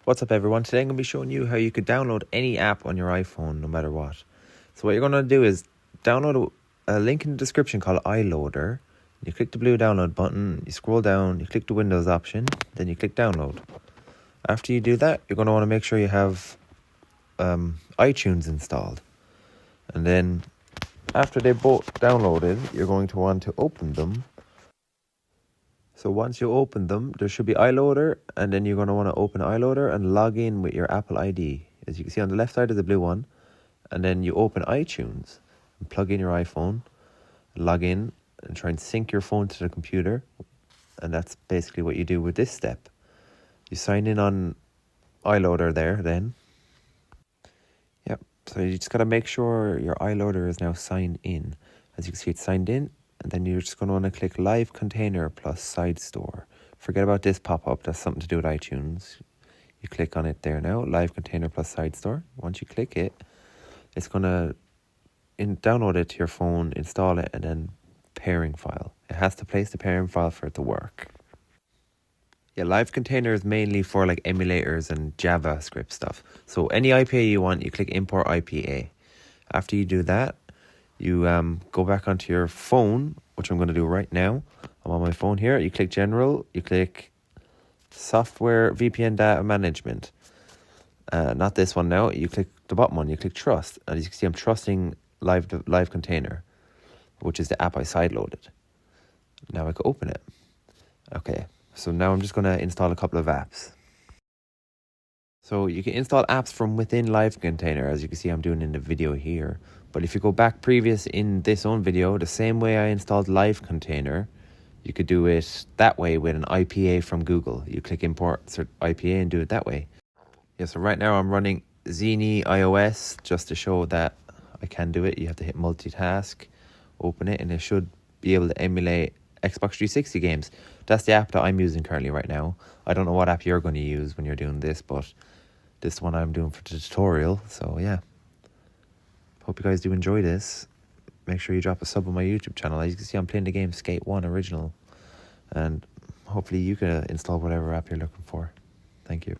What's up everyone, today I'm going to be showing you how you could download any app on your iPhone no matter what. So what you're going to do is download a link in the description called iLoader. You click the blue download button, you scroll down, you click the Windows option, then you click download. After you do that, you're going to want to make sure you have iTunes installed. And then after they're both downloaded, you're going to want to open them. So once you open them, there should be iLoader, and then you're going to want to open iLoader and log in with your Apple ID. As you can see on the left side is the blue one, and then you open iTunes and plug in your iPhone, log in and try and sync your phone to the computer. And that's basically what you do with this step. You sign in on iLoader there then. Yep, so you just got to make sure your iLoader is now signed in. As you can see, it's signed in. And then you're just going to want to click Live Container plus Side Store. Forget about this pop-up. That's something to do with iTunes. You click on it there now. Live Container plus Side Store. Once you click it, it's going to download it to your phone, install it, and then pairing file. It has to place the pairing file for it to work. Yeah, Live Container is mainly for like emulators and JavaScript stuff. So any IPA you want, you click Import IPA. After you do that, you go back onto your phone, which I'm going to do right now. I'm on my phone here. You click General. You click Software VPN Data Management. Not this one now. You click the bottom one. You click Trust. And as you can see, I'm trusting Live Container, which is the app I sideloaded. Now I can open it. Okay, so now I'm just going to install a couple of apps. So you can install apps from within Live Container, as you can see I'm doing in the video here. But if you go back previous in this own video, the same way I installed Live Container, you could do it that way with an IPA from Google. You click Import IPA and do it that way. Yeah, so right now I'm running Zini iOS just to show that I can do it. You have to hit multitask, open it, and it should be able to emulate Xbox 360 games. That's the app that I'm using currently right now. I don't know what app you're going to use when you're doing this, but this one I'm doing for the tutorial. So yeah, hope you guys do enjoy this. Make sure you drop a sub on my YouTube channel. As you can see, I'm playing the game Skate 1 Original, and hopefully you can install whatever app you're looking for. Thank you.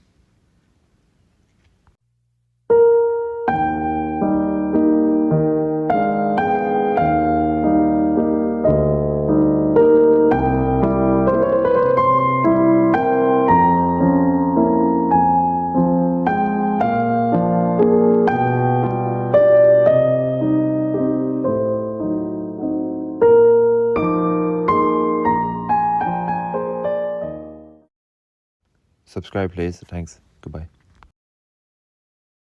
Subscribe please. Thanks. Goodbye.